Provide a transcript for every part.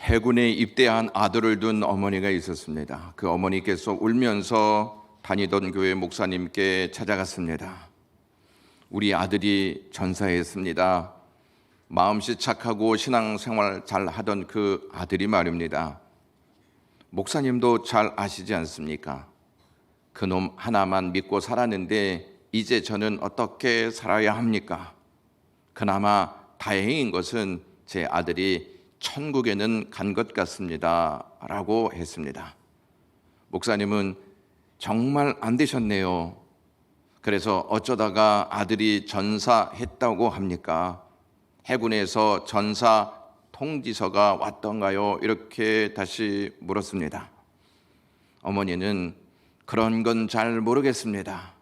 해군에 입대한 아들을 둔 어머니가 있었습니다. 그 어머니께서 울면서 다니던 교회 목사님께 찾아갔습니다. 우리 아들이 전사했습니다. 마음씨 착하고 신앙생활 잘 하던 그 아들이 말입니다. 목사님도 잘 아시지 않습니까? 그놈 하나만 믿고 살았는데 이제 저는 어떻게 살아야 합니까? 그나마 다행인 것은 제 아들이 천국에는 간 것 같습니다 라고 했습니다. 목사님은 정말 안 되셨네요. 그래서 어쩌다가 아들이 전사했다고 합니까? 해군에서 전사 통지서가 왔던가요? 이렇게 다시 물었습니다. 어머니는 그런 건 잘 모르겠습니다.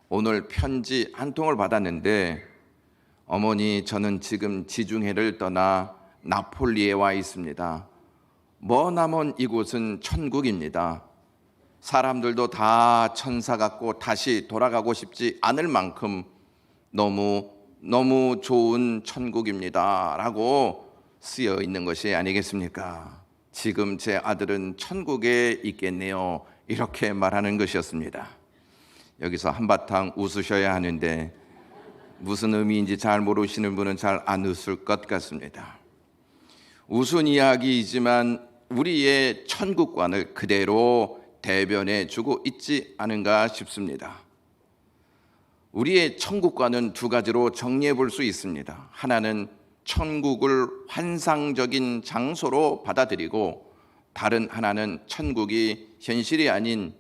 오늘 편지 한 통을 받았는데 어머니, 저는 지금 지중해를 떠나 나폴리에 와 있습니다. 머나먼 이곳은 천국입니다. 사람들도 다 천사 같고 다시 돌아가고 싶지 않을 만큼 너무 좋은 천국입니다 라고 쓰여 있는 것이 아니겠습니까? 지금 제 아들은 천국에 있겠네요, 이렇게 말하는 것이었습니다. 여기서 한바탕 웃으셔야 하는데 무슨 의미인지 잘 모르시는 분은 잘 안 웃을 것 같습니다. 웃은 이야기이지만 우리의 천국관을 그대로 대변해 주고 있지 않은가 싶습니다. 우리의 천국관은 두 가지로 정리해 볼 수 있습니다. 하나는 천국을 환상적인 장소로 받아들이고, 다른 하나는 천국이 현실이 아닌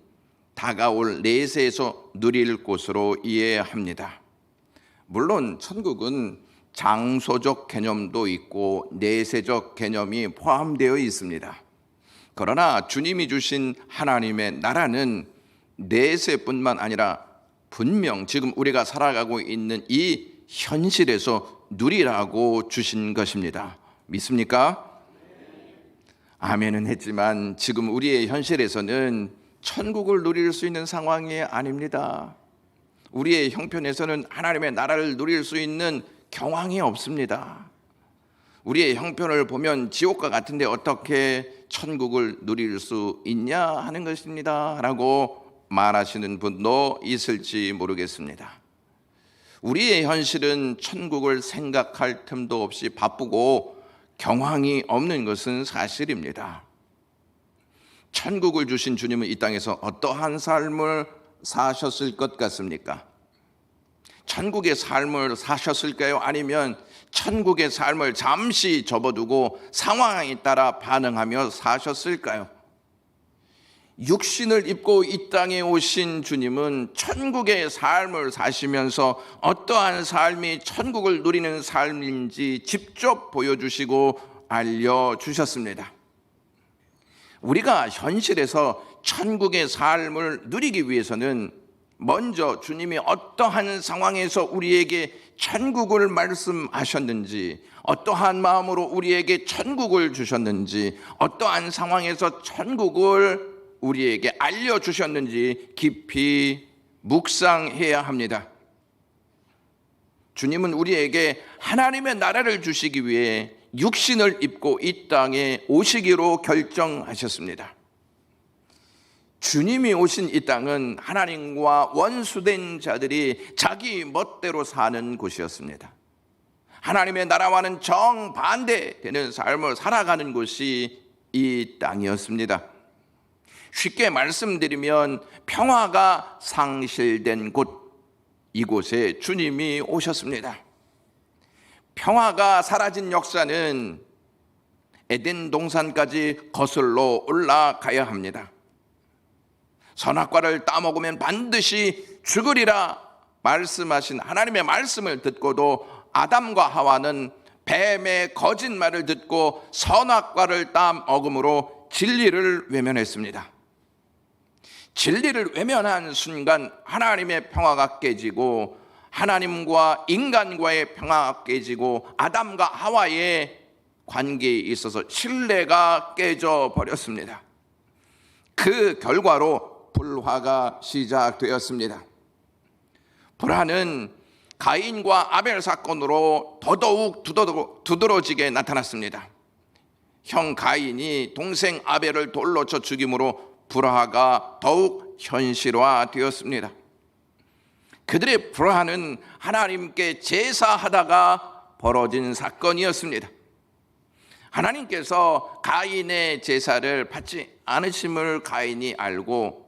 다가올 내세에서 누릴 곳으로 이해합니다. 물론 천국은 장소적 개념도 있고 내세적 개념이 포함되어 있습니다. 그러나 주님이 주신 하나님의 나라는 내세뿐만 아니라 분명 지금 우리가 살아가고 있는 이 현실에서 누리라고 주신 것입니다. 믿습니까? 아멘은 했지만 지금 우리의 현실에서는 천국을 누릴 수 있는 상황이 아닙니다. 우리의 형편에서는 하나님의 나라를 누릴 수 있는 경황이 없습니다. 우리의 형편을 보면 지옥과 같은데 어떻게 천국을 누릴 수 있냐 하는 것입니다 라고 말하시는 분도 있을지 모르겠습니다. 우리의 현실은 천국을 생각할 틈도 없이 바쁘고 경황이 없는 것은 사실입니다. 천국을 주신 주님은 이 땅에서 어떠한 삶을 사셨을 것 같습니까? 천국의 삶을 사셨을까요? 아니면 천국의 삶을 잠시 접어두고 상황에 따라 반응하며 사셨을까요? 육신을 입고 이 땅에 오신 주님은 천국의 삶을 사시면서 어떠한 삶이 천국을 누리는 삶인지 직접 보여주시고 알려주셨습니다. 우리가 현실에서 천국의 삶을 누리기 위해서는 먼저 주님이 어떠한 상황에서 우리에게 천국을 말씀하셨는지, 어떠한 마음으로 우리에게 천국을 주셨는지, 어떠한 상황에서 천국을 우리에게 알려주셨는지 깊이 묵상해야 합니다. 주님은 우리에게 하나님의 나라를 주시기 위해 육신을 입고 이 땅에 오시기로 결정하셨습니다. 주님이 오신 이 땅은 하나님과 원수된 자들이 자기 멋대로 사는 곳이었습니다. 하나님의 나라와는 정반대되는 삶을 살아가는 곳이 이 땅이었습니다. 쉽게 말씀드리면 평화가 상실된 곳, 이곳에 주님이 오셨습니다. 평화가 사라진 역사는 에덴 동산까지 거슬러 올라가야 합니다. 선악과를 따먹으면 반드시 죽으리라 말씀하신 하나님의 말씀을 듣고도 아담과 하와는 뱀의 거짓말을 듣고 선악과를 따먹음으로 진리를 외면했습니다. 진리를 외면한 순간 하나님의 평화가 깨지고 하나님과 인간과의 평화가 깨지고 아담과 하와의 관계에 있어서 신뢰가 깨져 버렸습니다. 그 결과로 불화가 시작되었습니다. 불화는 가인과 아벨 사건으로 더더욱 두드러지게 나타났습니다. 형 가인이 동생 아벨을 돌로 쳐 죽임으로 불화가 더욱 현실화되었습니다. 그들의 불화는 하나님께 제사하다가 벌어진 사건이었습니다. 하나님께서 가인의 제사를 받지 않으심을 가인이 알고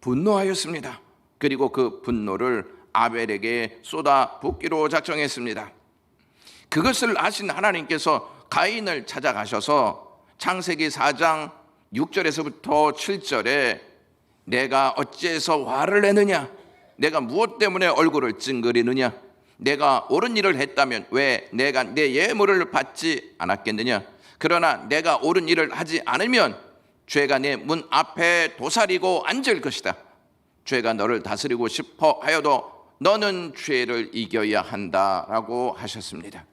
분노하였습니다. 그리고 그 분노를 아벨에게 쏟아붓기로 작정했습니다. 그것을 아신 하나님께서 가인을 찾아가셔서 창세기 4장 6절에서부터 7절에 내가 어찌해서 화를 내느냐, 내가 무엇 때문에 얼굴을 찡그리느냐, 내가 옳은 일을 했다면 왜 내가 내 예물을 받지 않았겠느냐, 그러나 내가 옳은 일을 하지 않으면 죄가 내 문 앞에 도사리고 앉을 것이다. 죄가 너를 다스리고 싶어 하여도 너는 죄를 이겨야 한다라고 하셨습니다.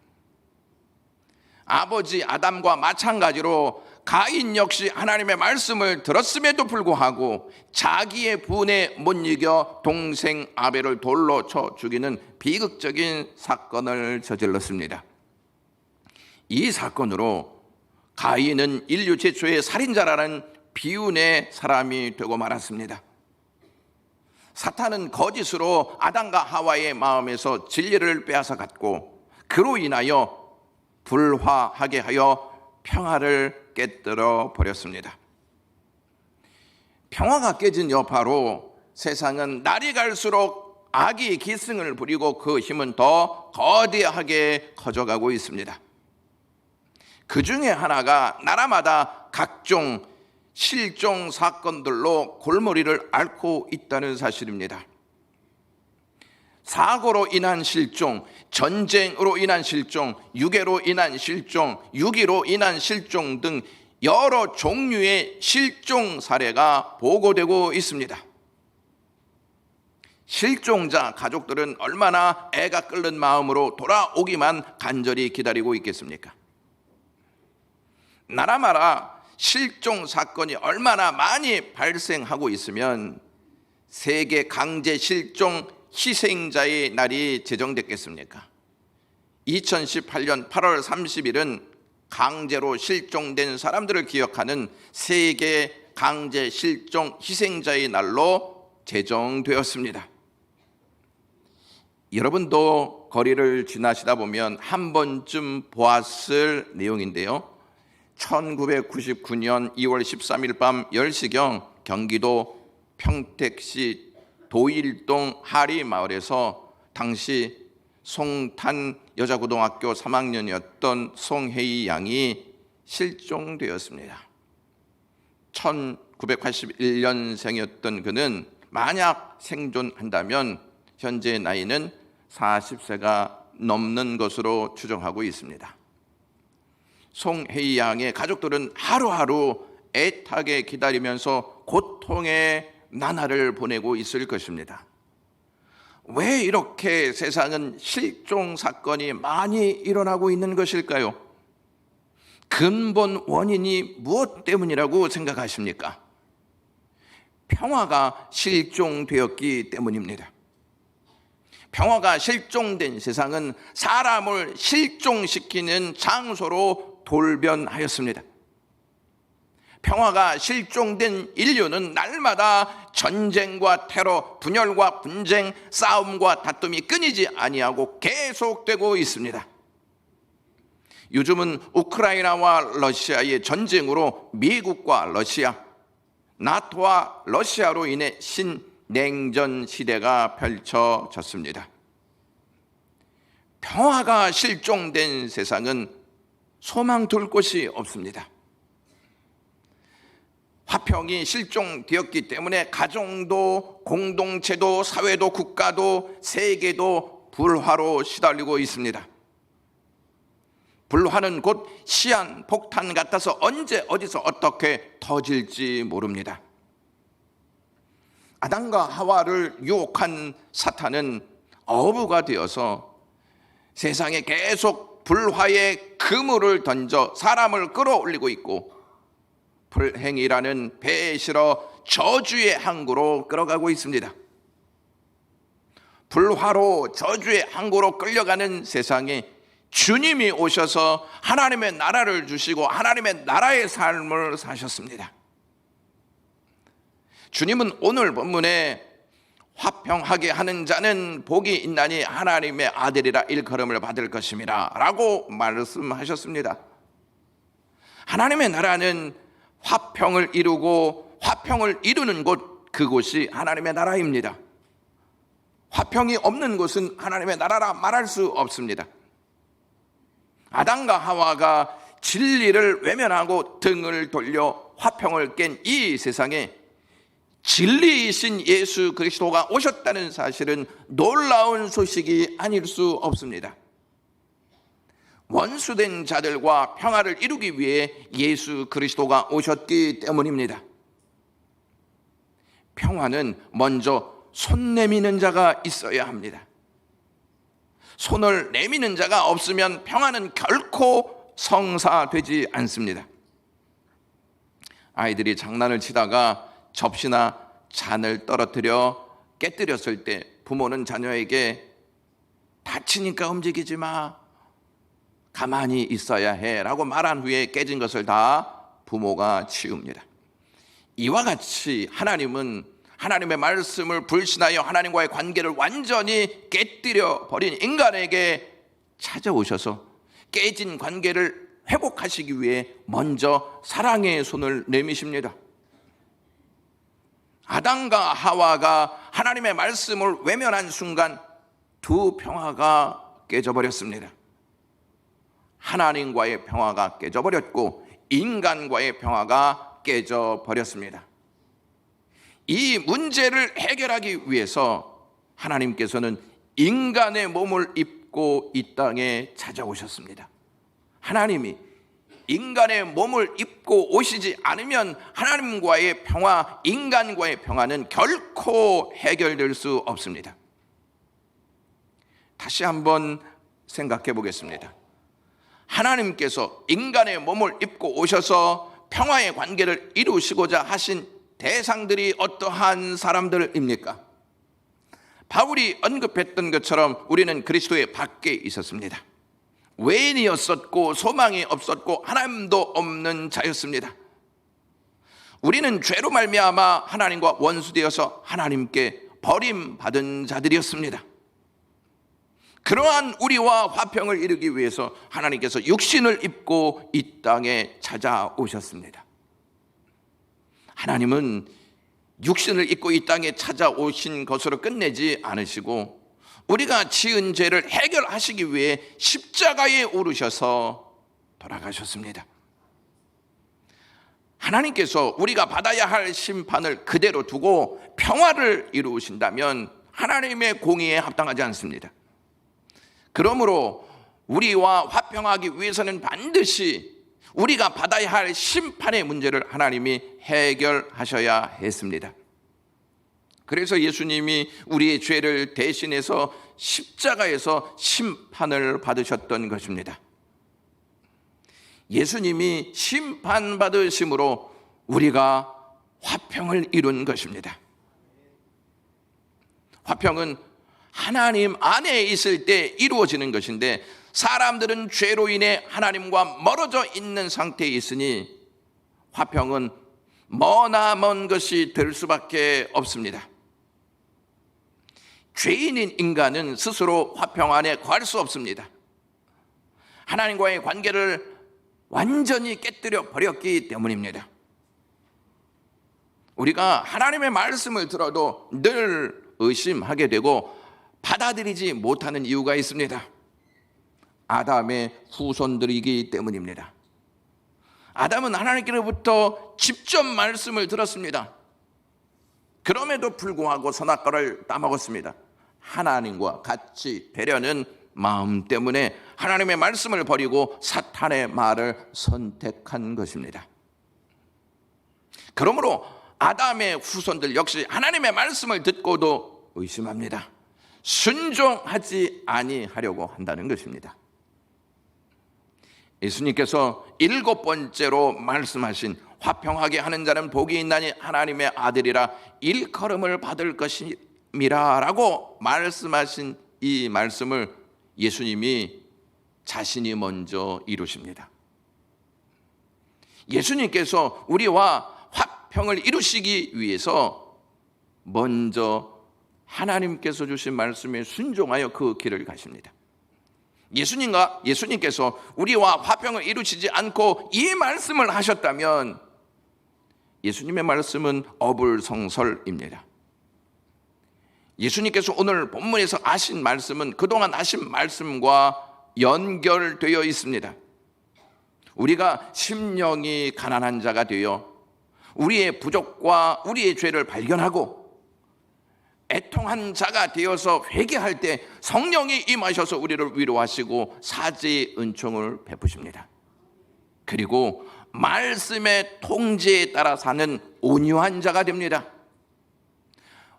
아버지 아담과 마찬가지로 가인 역시 하나님의 말씀을 들었음에도 불구하고 자기의 분에 못 이겨 동생 아벨을 돌로 쳐 죽이는 비극적인 사건을 저질렀습니다. 이 사건으로 가인은 인류 최초의 살인자라는 비운의 사람이 되고 말았습니다. 사탄은 거짓으로 아담과 하와의 마음에서 진리를 빼앗아 갔고 그로 인하여 불화하게 하여 평화를 깨뜨려 버렸습니다. 평화가 깨진 여파로 세상은 날이 갈수록 악이 기승을 부리고 그 힘은 더 거대하게 커져가고 있습니다. 그 중에 하나가 나라마다 각종 실종 사건들로 골머리를 앓고 있다는 사실입니다. 사고로 인한 실종, 전쟁으로 인한 실종, 유괴로 인한 실종, 유기로 인한 실종 등 여러 종류의 실종 사례가 보고되고 있습니다. 실종자 가족들은 얼마나 애가 끓는 마음으로 돌아오기만 간절히 기다리고 있겠습니까? 나라마다 실종 사건이 얼마나 많이 발생하고 있으면 세계 강제 실종 희생자의 날이 제정됐겠습니까? 2018년 8월 30일은 강제로 실종된 사람들을 기억하는 세계 강제 실종 희생자의 날로 제정되었습니다. 여러분도 거리를 지나시다 보면 한 번쯤 보았을 내용인데요. 1999년 2월 13일 밤 10시경 경기도 평택시 도일동 하리마을에서 당시 송탄 여자고등학교 3학년이었던 송혜희 양이 실종되었습니다. 1981년생이었던 그는 만약 생존한다면 현재 나이는 40세가 넘는 것으로 추정하고 있습니다. 송혜희 양의 가족들은 하루하루 애타게 기다리면서 고통의 나날을 보내고 있을 것입니다. 왜 이렇게 세상은 실종 사건이 많이 일어나고 있는 것일까요? 근본 원인이 무엇 때문이라고 생각하십니까? 평화가 실종되었기 때문입니다. 평화가 실종된 세상은 사람을 실종시키는 장소로 돌변하였습니다. 평화가 실종된 인류는 날마다 전쟁과 테러, 분열과 분쟁, 싸움과 다툼이 끊이지 아니하고 계속되고 있습니다. 요즘은 우크라이나와 러시아의 전쟁으로 미국과 러시아, 나토와 러시아로 인해 신냉전 시대가 펼쳐졌습니다. 평화가 실종된 세상은 소망 둘 곳이 없습니다. 화평이 실종되었기 때문에 가정도 공동체도 사회도 국가도 세계도 불화로 시달리고 있습니다. 불화는 곧 시한폭탄 같아서 언제 어디서 어떻게 터질지 모릅니다. 아담과 하와를 유혹한 사탄은 어부가 되어서 세상에 계속 불화의 그물을 던져 사람을 끌어올리고 있고 불행이라는 배에 실어 저주의 항구로 끌어가고 있습니다. 불화로 저주의 항구로 끌려가는 세상에 주님이 오셔서 하나님의 나라를 주시고 하나님의 나라의 삶을 사셨습니다. 주님은 오늘 본문에 화평하게 하는 자는 복이 있나니 하나님의 아들이라 일컬음을 받을 것임이라 라고 말씀하셨습니다. 하나님의 나라는 화평을 이루고 화평을 이루는 곳, 그곳이 하나님의 나라입니다. 화평이 없는 곳은 하나님의 나라라 말할 수 없습니다. 아담과 하와가 진리를 외면하고 등을 돌려 화평을 깬 이 세상에 진리이신 예수 그리스도가 오셨다는 사실은 놀라운 소식이 아닐 수 없습니다. 원수된 자들과 평화를 이루기 위해 예수 그리스도가 오셨기 때문입니다. 평화는 먼저 손 내미는 자가 있어야 합니다. 손을 내미는 자가 없으면 평화는 결코 성사되지 않습니다. 아이들이 장난을 치다가 접시나 잔을 떨어뜨려 깨뜨렸을 때 부모는 자녀에게 다치니까 움직이지 마, 가만히 있어야 해 라고 말한 후에 깨진 것을 다 부모가 치웁니다. 이와 같이 하나님은 하나님의 말씀을 불신하여 하나님과의 관계를 완전히 깨뜨려 버린 인간에게 찾아오셔서 깨진 관계를 회복하시기 위해 먼저 사랑의 손을 내미십니다. 아담과 하와가 하나님의 말씀을 외면한 순간 두 평화가 깨져버렸습니다. 하나님과의 평화가 깨져버렸고 인간과의 평화가 깨져버렸습니다. 이 문제를 해결하기 위해서 하나님께서는 인간의 몸을 입고 이 땅에 찾아오셨습니다. 하나님이 인간의 몸을 입고 오시지 않으면 하나님과의 평화, 인간과의 평화는 결코 해결될 수 없습니다. 다시 한번 생각해 보겠습니다. 하나님께서 인간의 몸을 입고 오셔서 평화의 관계를 이루시고자 하신 대상들이 어떠한 사람들입니까? 바울이 언급했던 것처럼 우리는 그리스도의 밖에 있었습니다. 외인이었었고 소망이 없었고 하나님도 없는 자였습니다. 우리는 죄로 말미암아 하나님과 원수되어서 하나님께 버림받은 자들이었습니다. 그러한 우리와 화평을 이루기 위해서 하나님께서 육신을 입고 이 땅에 찾아오셨습니다. 하나님은 육신을 입고 이 땅에 찾아오신 것으로 끝내지 않으시고 우리가 지은 죄를 해결하시기 위해 십자가에 오르셔서 돌아가셨습니다. 하나님께서 우리가 받아야 할 심판을 그대로 두고 평화를 이루신다면 하나님의 공의에 합당하지 않습니다. 그러므로 우리와 화평하기 위해서는 반드시 우리가 받아야 할 심판의 문제를 하나님이 해결하셔야 했습니다. 그래서 예수님이 우리의 죄를 대신해서 십자가에서 심판을 받으셨던 것입니다. 예수님이 심판받으심으로 우리가 화평을 이룬 것입니다. 화평은 하나님 안에 있을 때 이루어지는 것인데 사람들은 죄로 인해 하나님과 멀어져 있는 상태에 있으니 화평은 머나먼 것이 될 수밖에 없습니다. 죄인인 인간은 스스로 화평 안에 거할 수 없습니다. 하나님과의 관계를 완전히 깨뜨려 버렸기 때문입니다. 우리가 하나님의 말씀을 들어도 늘 의심하게 되고 받아들이지 못하는 이유가 있습니다. 아담의 후손들이기 때문입니다. 아담은 하나님께로부터 직접 말씀을 들었습니다. 그럼에도 불구하고 선악과를 따먹었습니다. 하나님과 같이 되려는 마음 때문에 하나님의 말씀을 버리고 사탄의 말을 선택한 것입니다. 그러므로 아담의 후손들 역시 하나님의 말씀을 듣고도 의심합니다. 순종하지 아니하려고 한다는 것입니다. 예수님께서 7번째로 말씀하신 화평하게 하는 자는 복이 있나니 하나님의 아들이라 일컬음을 받을 것임이라 라고 말씀하신 이 말씀을 예수님이 자신이 먼저 이루십니다. 예수님께서 우리와 화평을 이루시기 위해서 먼저 하나님께서 주신 말씀에 순종하여 그 길을 가십니다. 예수님께서 우리와 화평을 이루시지 않고 이 말씀을 하셨다면 예수님의 말씀은 어불성설입니다. 예수님께서 오늘 본문에서 하신 말씀은 그동안 하신 말씀과 연결되어 있습니다. 우리가 심령이 가난한 자가 되어 우리의 부족과 우리의 죄를 발견하고 애통한 자가 되어서 회개할 때 성령이 임하셔서 우리를 위로하시고 사죄의 은총을 베푸십니다. 그리고 말씀의 통제에 따라 사는 온유한 자가 됩니다.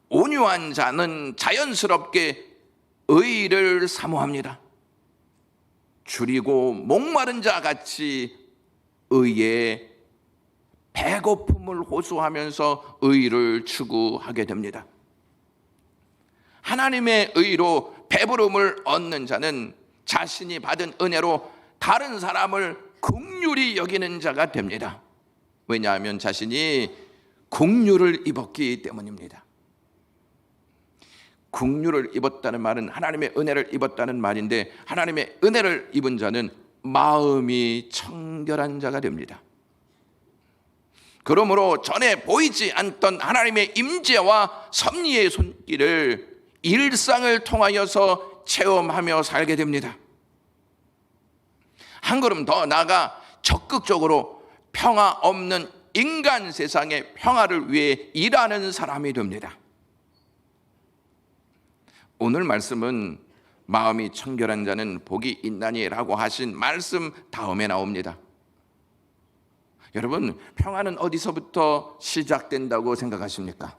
온유한 자는 자연스럽게 의를 사모합니다. 줄이고 목마른 자 같이 의에 배고픔을 호소하면서 의를 추구하게 됩니다. 하나님의 의로 배부름을 얻는 자는 자신이 받은 은혜로 다른 사람을 긍휼히 여기는 자가 됩니다. 왜냐하면 자신이 긍휼을 입었기 때문입니다. 긍휼을 입었다는 말은 하나님의 은혜를 입었다는 말인데, 하나님의 은혜를 입은 자는 마음이 청결한 자가 됩니다. 그러므로 전에 보이지 않던 하나님의 임재와 섭리의 손길을 일상을 통하여서 체험하며 살게 됩니다. 한 걸음 더 나아가 적극적으로 평화 없는 인간 세상의 평화를 위해 일하는 사람이 됩니다. 오늘 말씀은 마음이 청결한 자는 복이 있나니라고 하신 말씀 다음에 나옵니다. 여러분, 평화는 어디서부터 시작된다고 생각하십니까?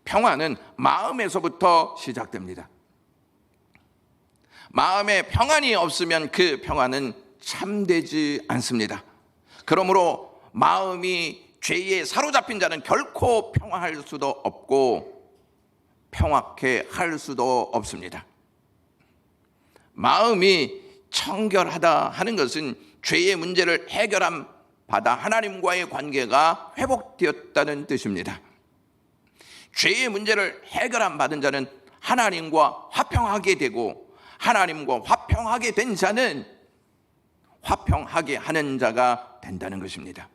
평화는 마음에서부터 시작됩니다. 마음에 평안이 없으면 그 평화는 참되지 않습니다. 그러므로 마음이 죄에 사로잡힌 자는 결코 평화할 수도 없고 평화케 할 수도 없습니다. 마음이 청결하다 하는 것은 죄의 문제를 해결함 받아 하나님과의 관계가 회복되었다는 뜻입니다. 죄의 문제를 해결함 받은 자는 하나님과 화평하게 되고, 하나님과 화평하게 된 자는 화평하게 하는 자가 된다는 것입니다.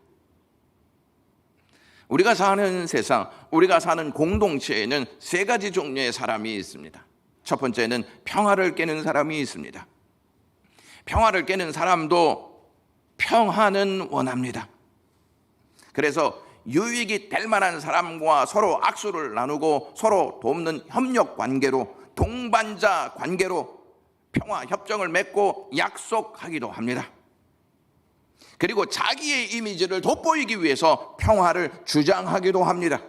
우리가 사는 세상, 우리가 사는 공동체에는 세 가지 종류의 사람이 있습니다. 첫 번째는 평화를 깨는 사람이 있습니다. 평화를 깨는 사람도 평화는 원합니다. 그래서 유익이 될 만한 사람과 서로 악수를 나누고 서로 돕는 협력 관계로, 동반자 관계로 평화 협정을 맺고 약속하기도 합니다. 그리고 자기의 이미지를 돋보이기 위해서 평화를 주장하기도 합니다.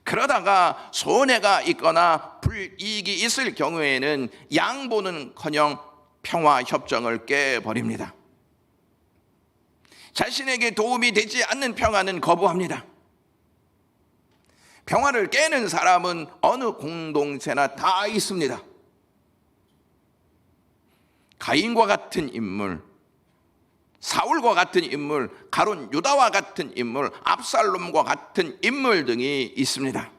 그러다가 손해가 있거나 불이익이 있을 경우에는 양보는커녕 평화 협정을 깨버립니다. 자신에게 도움이 되지 않는 평화는 거부합니다. 평화를 깨는 사람은 어느 공동체나 다 있습니다. 가인과 같은 인물, 사울과 같은 인물, 가룟 유다와 같은 인물, 압살롬과 같은 인물 등이 있습니다.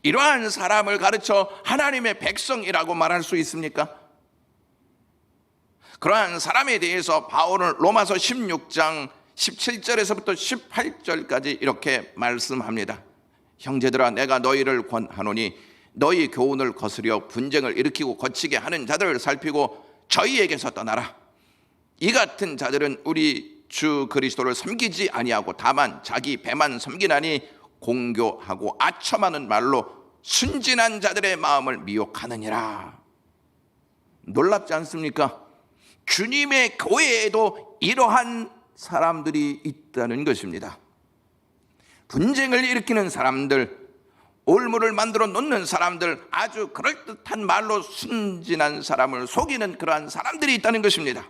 이러한 사람을 가르쳐 하나님의 백성이라고 말할 수 있습니까? 그러한 사람에 대해서 바울은 로마서 16장 17절에서부터 18절까지 이렇게 말씀합니다. 형제들아, 내가 너희를 권하노니 너희 교훈을 거스려 분쟁을 일으키고 거치게 하는 자들을 살피고 저희에게서 떠나라. 이 같은 자들은 우리 주 그리스도를 섬기지 아니하고 다만 자기 배만 섬기나니 공교하고 아첨하는 말로 순진한 자들의 마음을 미혹하느니라. 놀랍지 않습니까? 주님의 교회에도 이러한 사람들이 있다는 것입니다. 분쟁을 일으키는 사람들, 올무를 만들어 놓는 사람들, 아주 그럴듯한 말로 순진한 사람을 속이는 그러한 사람들이 있다는 것입니다.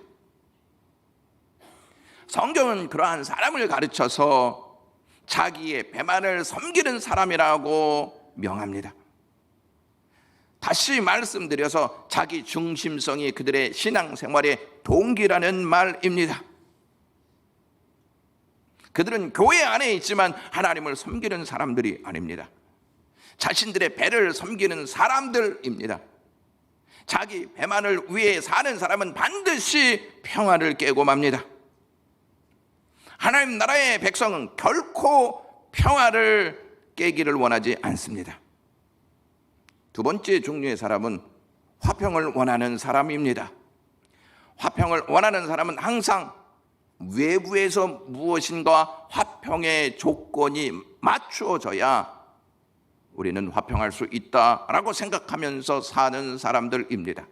성경은 그러한 사람을 가르쳐서 자기의 배만을 섬기는 사람이라고 명합니다. 다시 말씀드려서 자기 중심성이 그들의 신앙생활의 동기라는 말입니다. 그들은 교회 안에 있지만 하나님을 섬기는 사람들이 아닙니다. 자신들의 배를 섬기는 사람들입니다. 자기 배만을 위해 사는 사람은 반드시 평화를 깨고 맙니다. 하나님 나라의 백성은 결코 평화를 깨기를 원하지 않습니다. 두 번째 종류의 사람은 화평을 원하는 사람입니다. 화평을 원하는 사람은 항상 외부에서 무엇인가 화평의 조건이 맞추어져야 우리는 화평할 수 있다라고 생각하면서 사는 사람들입니다.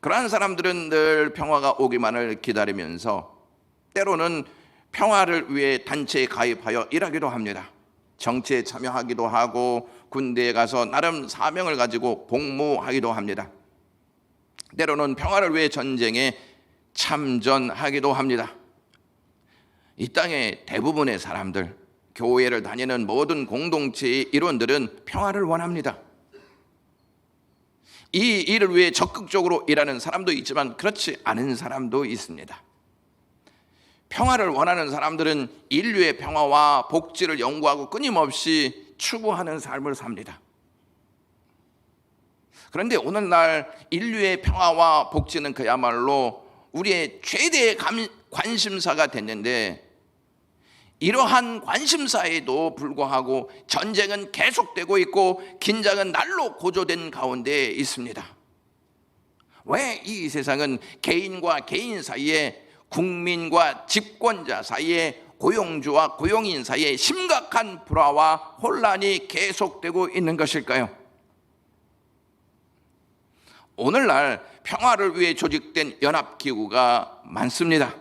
그러한 사람들은 늘 평화가 오기만을 기다리면서 때로는 평화를 위해 단체에 가입하여 일하기도 합니다. 정치에 참여하기도 하고 군대에 가서 나름 사명을 가지고 복무하기도 합니다. 때로는 평화를 위해 전쟁에 참전하기도 합니다. 이 땅의 대부분의 사람들, 교회를 다니는 모든 공동체의 일원들은 평화를 원합니다. 이 일을 위해 적극적으로 일하는 사람도 있지만 그렇지 않은 사람도 있습니다. 평화를 원하는 사람들은 인류의 평화와 복지를 연구하고 끊임없이 추구하는 삶을 삽니다. 그런데 오늘날 인류의 평화와 복지는 그야말로 우리의 최대의 관심사가 됐는데, 이러한 관심사에도 불구하고 전쟁은 계속되고 있고 긴장은 날로 고조된 가운데 있습니다. 왜 이 세상은 개인과 개인 사이에, 국민과 집권자 사이에, 고용주와 고용인 사이에 심각한 불화와 혼란이 계속되고 있는 것일까요? 오늘날 평화를 위해 조직된 연합기구가 많습니다.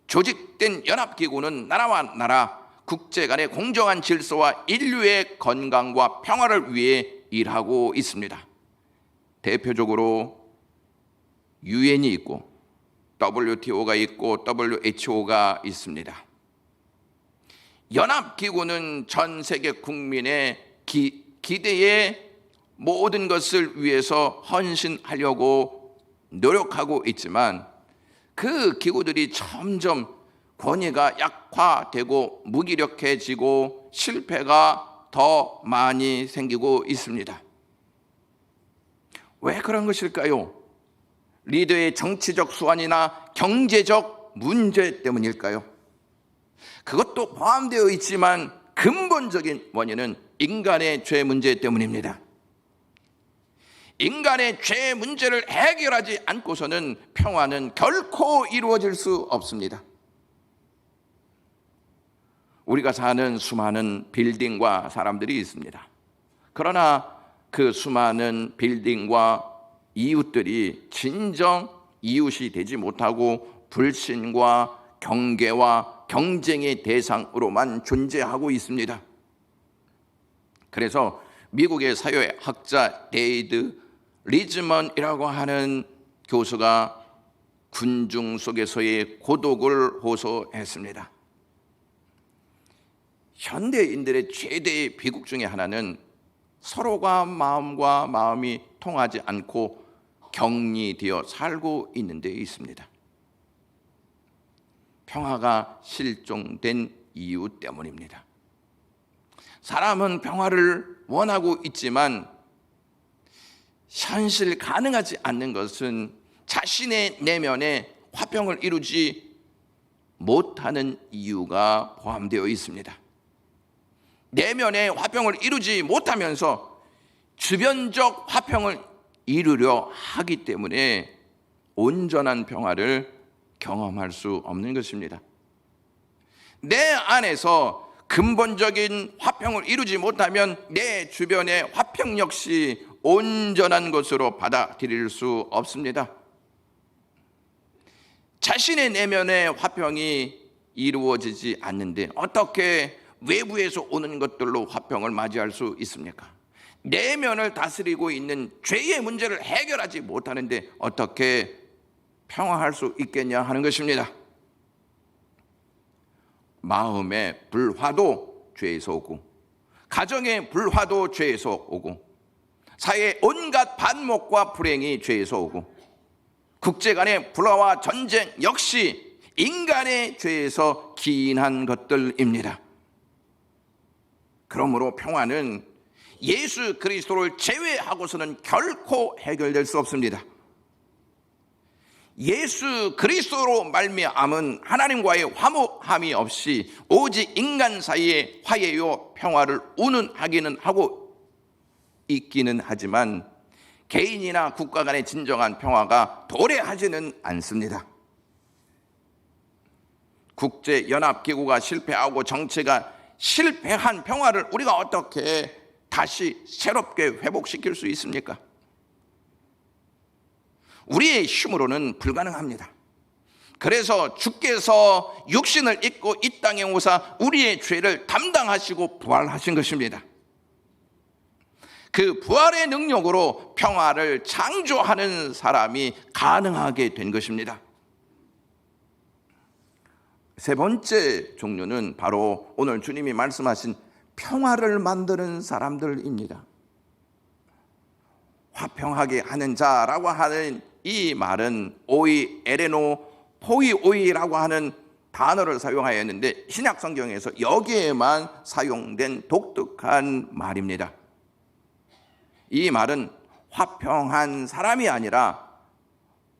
조직된 연합기구는 나라와 나라, 국제 간의 공정한 질서와 인류의 건강과 평화를 위해 일하고 있습니다. 대표적으로 유엔이 있고 WTO가 있고 WHO가 있습니다. 연합기구는 전 세계 국민의 기대에 모든 것을 위해서 헌신하려고 노력하고 있지만 그 기구들이 점점 권위가 약화되고 무기력해지고 실패가 더 많이 생기고 있습니다. 왜 그런 것일까요? 리더의 정치적 수완이나 경제적 문제 때문일까요? 그것도 포함되어 있지만 근본적인 원인은 인간의 죄 문제 때문입니다. 인간의 죄 문제를 해결하지 않고서는 평화는 결코 이루어질 수 없습니다. 우리가 사는 수많은 빌딩과 사람들이 있습니다. 그러나 그 수많은 빌딩과 이웃들이 진정 이웃이 되지 못하고 불신과 경계와 경쟁의 대상으로만 존재하고 있습니다. 그래서 미국의 사회학자 데이드 리즈먼이라고 하는 교수가 군중 속에서의 고독을 호소했습니다. 현대인들의 최대의 비극 중에 하나는 서로가 마음과 마음이 통하지 않고 격리되어 살고 있는 데 있습니다. 평화가 실종된 이유 때문입니다. 사람은 평화를 원하고 있지만 현실 가능하지 않는 것은 자신의 내면에 화평을 이루지 못하는 이유가 포함되어 있습니다. 내면의 화평을 이루지 못하면서 주변적 화평을 이루려 하기 때문에 온전한 평화를 경험할 수 없는 것입니다. 내 안에서 근본적인 화평을 이루지 못하면 내 주변의 화평 역시 온전한 것으로 받아들일 수 없습니다. 자신의 내면의 화평이 이루어지지 않는데 어떻게 외부에서 오는 것들로 화평을 맞이할 수 있습니까? 내면을 다스리고 있는 죄의 문제를 해결하지 못하는데 어떻게 평화할 수 있겠냐 하는 것입니다. 마음의 불화도 죄에서 오고, 가정의 불화도 죄에서 오고, 사회의 온갖 반목과 불행이 죄에서 오고, 국제 간의 불화와 전쟁 역시 인간의 죄에서 기인한 것들입니다. 그러므로 평화는 예수 그리스도를 제외하고서는 결코 해결될 수 없습니다. 예수 그리스도로 말미암은 하나님과의 화목함이 없이 오직 인간 사이의 화해요 평화를 운운하기는 하고 있기는 하지만 개인이나 국가 간의 진정한 평화가 도래하지는 않습니다. 국제연합기구가 실패하고 정체가 실패한 평화를 우리가 어떻게 다시 새롭게 회복시킬 수 있습니까? 우리의 힘으로는 불가능합니다. 그래서 주께서 육신을 입고 이 땅에 오사 우리의 죄를 담당하시고 부활하신 것입니다. 그 부활의 능력으로 평화를 창조하는 사람이 가능하게 된 것입니다. 세 번째 종류는 바로 오늘 주님이 말씀하신 평화를 만드는 사람들입니다. 화평하게 하는 자라고 하는 이 말은 오이 에레노 포이오이라고 하는 단어를 사용하였는데 신약 성경에서 여기에만 사용된 독특한 말입니다. 이 말은 화평한 사람이 아니라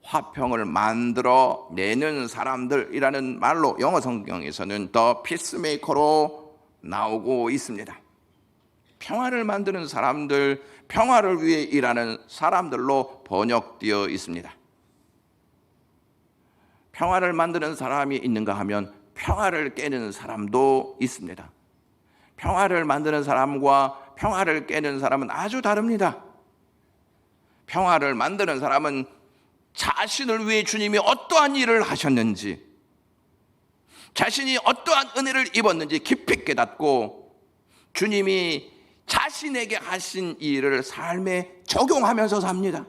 화평을 만들어 내는 사람들이라는 말로 영어 성경에서는 The Peacemaker로 나오고 있습니다. 평화를 만드는 사람들, 평화를 위해 일하는 사람들로 번역되어 있습니다. 평화를 만드는 사람이 있는가 하면 평화를 깨는 사람도 있습니다. 평화를 만드는 사람과 평화를 깨는 사람은 아주 다릅니다. 평화를 만드는 사람은 자신을 위해 주님이 어떠한 일을 하셨는지, 자신이 어떠한 은혜를 입었는지 깊이 깨닫고 주님이 자신에게 하신 일을 삶에 적용하면서 삽니다.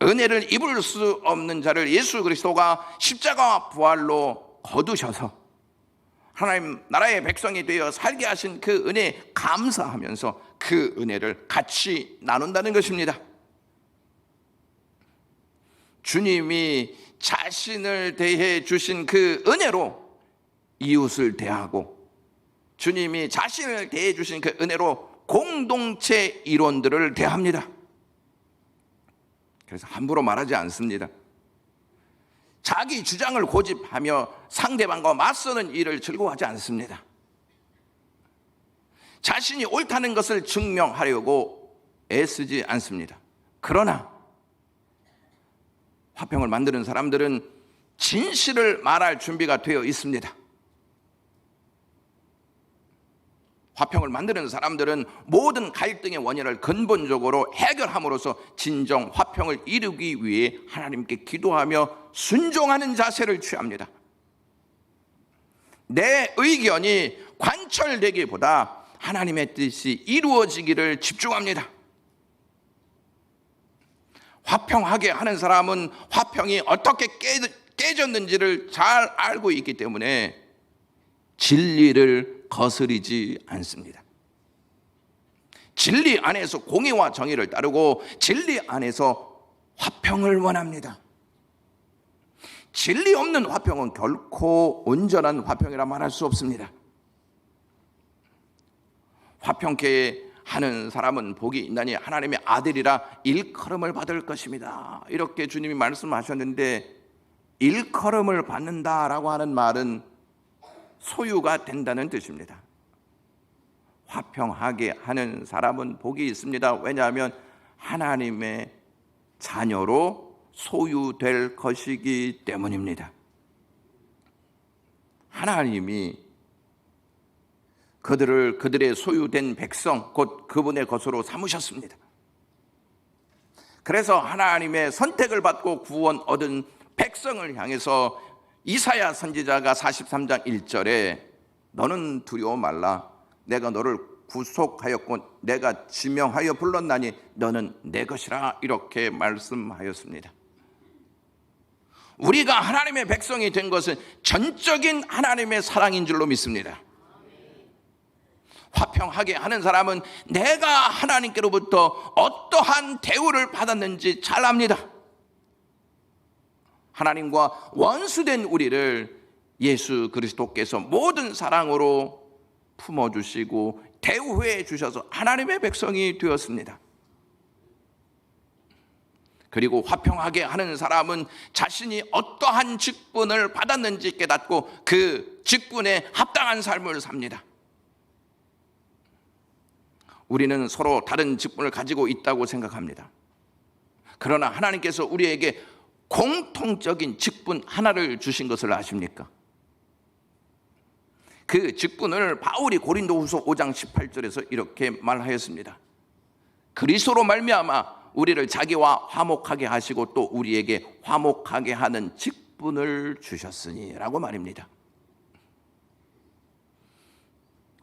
은혜를 입을 수 없는 자를 예수 그리스도가 십자가 부활로 거두셔서 하나님 나라의 백성이 되어 살게 하신 그 은혜에 감사하면서 그 은혜를 같이 나눈다는 것입니다. 주님이 자신을 대해 주신 그 은혜로 이웃을 대하고 주님이 자신을 대해 주신 그 은혜로 공동체 일원들을 대합니다. 그래서 함부로 말하지 않습니다. 자기 주장을 고집하며 상대방과 맞서는 일을 즐거워하지 않습니다. 자신이 옳다는 것을 증명하려고 애쓰지 않습니다. 그러나 화평을 만드는 사람들은 진실을 말할 준비가 되어 있습니다. 화평을 만드는 사람들은 모든 갈등의 원인을 근본적으로 해결함으로써 진정 화평을 이루기 위해 하나님께 기도하며 순종하는 자세를 취합니다. 내 의견이 관철되기보다 하나님의 뜻이 이루어지기를 집중합니다. 화평하게 하는 사람은 화평이 어떻게 깨졌는지를 잘 알고 있기 때문에 진리를 거스르지 않습니다. 진리 안에서 공의와 정의를 따르고 진리 안에서 화평을 원합니다. 진리 없는 화평은 결코 온전한 화평이라 말할 수 없습니다. 화평케 하는 사람은 복이 있나니 하나님의 아들이라 일컬음을 받을 것입니다. 이렇게 주님이 말씀하셨는데 일컬음을 받는다라고 하는 말은 소유가 된다는 뜻입니다. 화평하게 하는 사람은 복이 있습니다. 왜냐하면 하나님의 자녀로 소유될 것이기 때문입니다. 하나님이 그들의 소유된 백성, 곧 그분의 것으로 삼으셨습니다. 그래서 하나님의 선택을 받고 구원 얻은 백성을 향해서 이사야 선지자가 43장 1절에 너는 두려워 말라. 내가 너를 구속하였고 내가 지명하여 불렀나니 너는 내 것이라 이렇게 말씀하였습니다. 우리가 하나님의 백성이 된 것은 전적인 하나님의 사랑인 줄로 믿습니다. 화평하게 하는 사람은 내가 하나님께로부터 어떠한 대우를 받았는지 잘 압니다. 하나님과 원수된 우리를 예수 그리스도께서 모든 사랑으로 품어주시고 대우해 주셔서 하나님의 백성이 되었습니다. 그리고 화평하게 하는 사람은 자신이 어떠한 직분을 받았는지 깨닫고 그 직분에 합당한 삶을 삽니다. 우리는 서로 다른 직분을 가지고 있다고 생각합니다. 그러나 하나님께서 우리에게 공통적인 직분 하나를 주신 것을 아십니까? 그 직분을 바울이 고린도후서 5장 18절에서 이렇게 말하였습니다. 그리스도로 말미암아 우리를 자기와 화목하게 하시고 또 우리에게 화목하게 하는 직분을 주셨으니 라고 말입니다.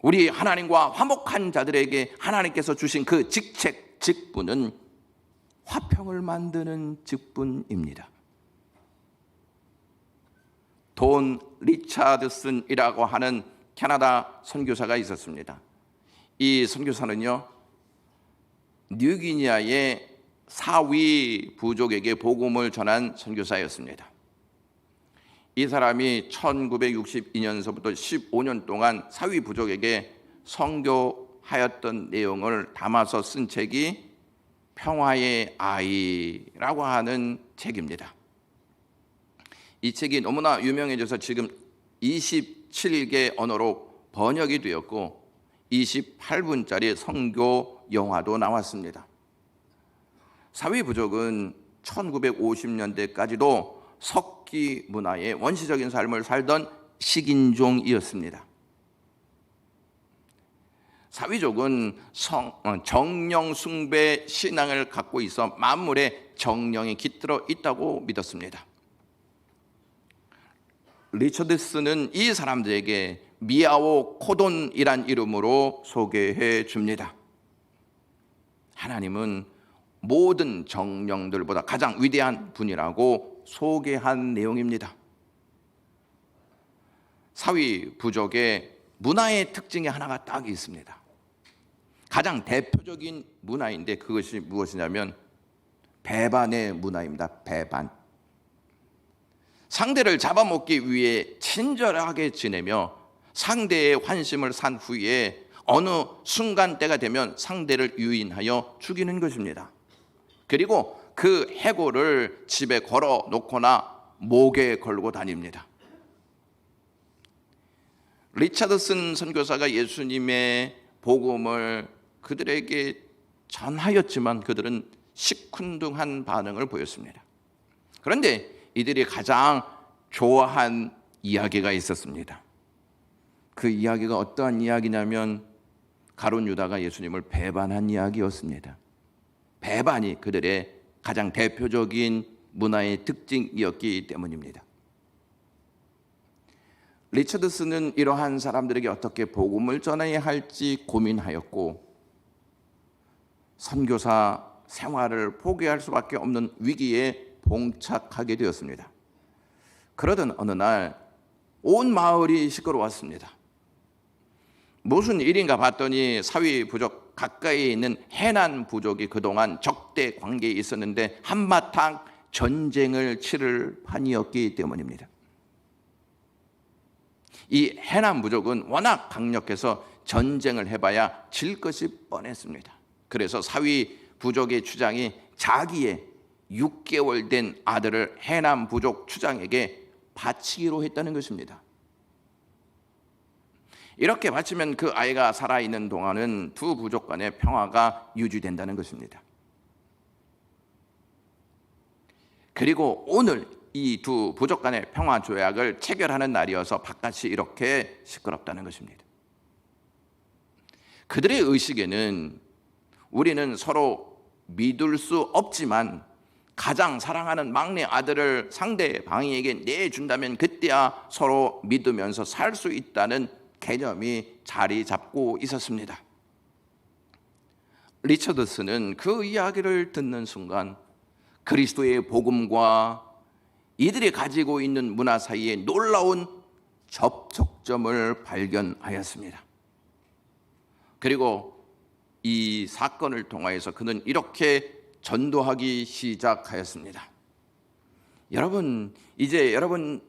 우리 하나님과 화목한 자들에게 하나님께서 주신 그 직책, 직분은 화평을 만드는 직분입니다. 돈 리차드슨이라고 하는 캐나다 선교사가 있었습니다. 이 선교사는요, 뉴기니아의 사위 부족에게 복음을 전한 선교사였습니다. 이 사람이 1962년서부터 15년 동안 사위 부족에게 선교하였던 내용을 담아서 쓴 책이 평화의 아이라고 하는 책입니다. 이 책이 너무나 유명해져서 지금 27개 언어로 번역이 되었고 28분짜리 선교 영화도 나왔습니다. 사위 부족은 1950년대까지도 석기 문화의 원시적인 삶을 살던 식인종이었습니다. 사위족은 정령 숭배 신앙을 갖고 있어 만물에 정령이 깃들어 있다고 믿었습니다. 리처드슨은 이 사람들에게 미아오 코돈이란 이름으로 소개해 줍니다. 하나님은 모든 정령들보다 가장 위대한 분이라고 소개한 내용입니다. 사위 부족의 문화의 특징이 하나가 딱 있습니다. 가장 대표적인 문화인데 그것이 무엇이냐면 배반의 문화입니다. 배반. 상대를 잡아먹기 위해 친절하게 지내며 상대의 환심을 산 후에 어느 순간 때가 되면 상대를 유인하여 죽이는 것입니다. 그리고 그 해골을 집에 걸어 놓거나 목에 걸고 다닙니다. 리차드슨 선교사가 예수님의 복음을 그들에게 전하였지만 그들은 시큰둥한 반응을 보였습니다. 그런데 이들이 가장 좋아한 이야기가 있었습니다. 그 이야기가 어떠한 이야기냐면 가룟 유다가 예수님을 배반한 이야기였습니다. 배반이 그들의 가장 대표적인 문화의 특징이었기 때문입니다. 리처드슨은 이러한 사람들에게 어떻게 복음을 전해야 할지 고민하였고 선교사 생활을 포기할 수밖에 없는 위기에 봉착하게 되었습니다. 그러던 어느 날 온 마을이 시끄러웠습니다. 무슨 일인가 봤더니 사위 부족 가까이에 있는 해난 부족이 그동안 적대 관계에 있었는데 한바탕 전쟁을 치를 판이었기 때문입니다. 이 해난 부족은 워낙 강력해서 전쟁을 해봐야 질 것이 뻔했습니다. 그래서 사위 부족의 추장이 자기의 6개월 된 아들을 해남 부족 추장에게 바치기로 했다는 것입니다. 이렇게 바치면 그 아이가 살아있는 동안은 두 부족 간의 평화가 유지된다는 것입니다. 그리고 오늘 이 두 부족 간의 평화 조약을 체결하는 날이어서 바깥이 이렇게 시끄럽다는 것입니다. 그들의 의식에는 우리는 서로 믿을 수 없지만 가장 사랑하는 막내 아들을 상대방에게 내준다면 그때야 서로 믿으면서 살 수 있다는 개념이 자리 잡고 있었습니다. 리처드슨은 그 이야기를 듣는 순간 그리스도의 복음과 이들이 가지고 있는 문화 사이에 놀라운 접촉점을 발견하였습니다. 그리고 이 사건을 통하여서 그는 이렇게 전도하기 시작하였습니다. 여러분, 이제 여러분의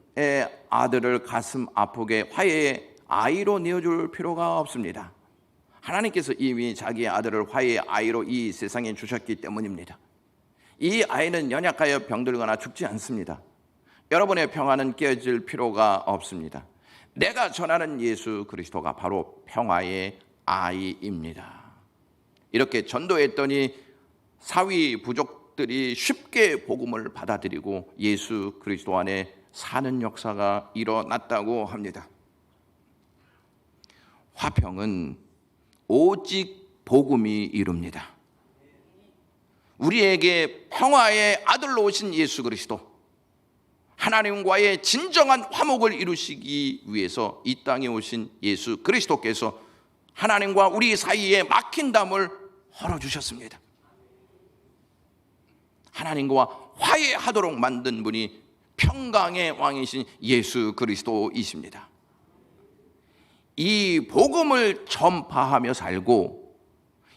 아들을 가슴 아프게 화해의 아이로 내어줄 필요가 없습니다. 하나님께서 이미 자기의 아들을 화해의 아이로 이 세상에 주셨기 때문입니다. 이 아이는 연약하여 병들거나 죽지 않습니다. 여러분의 평화는 깨어질 필요가 없습니다. 내가 전하는 예수 그리스도가 바로 평화의 아이입니다. 이렇게 전도했더니 사위 부족들이 쉽게 복음을 받아들이고 예수 그리스도 안에 사는 역사가 일어났다고 합니다. 화평은 오직 복음이 이룹니다. 우리에게 평화의 아들로 오신 예수 그리스도, 하나님과의 진정한 화목을 이루시기 위해서 이 땅에 오신 예수 그리스도께서 하나님과 우리 사이에 막힌 담을 헐어주셨습니다. 하나님과 화해하도록 만든 분이 평강의 왕이신 예수 그리스도이십니다. 이 복음을 전파하며 살고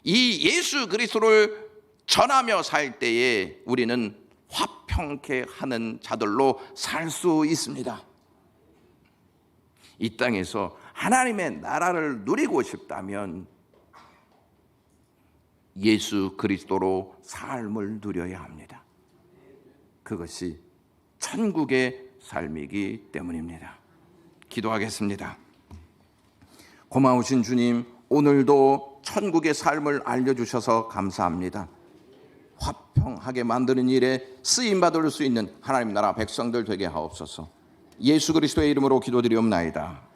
이 예수 그리스도를 전하며 살 때에 우리는 화평케 하는 자들로 살 수 있습니다. 이 땅에서 하나님의 나라를 누리고 싶다면 예수 그리스도로 삶을 누려야 합니다. 그것이 천국의 삶이기 때문입니다. 기도하겠습니다. 고마우신 주님, 오늘도 천국의 삶을 알려주셔서 감사합니다. 화평하게 만드는 일에 쓰임받을 수 있는 하나님 나라 백성들 되게 하옵소서. 예수 그리스도의 이름으로 기도드리옵나이다.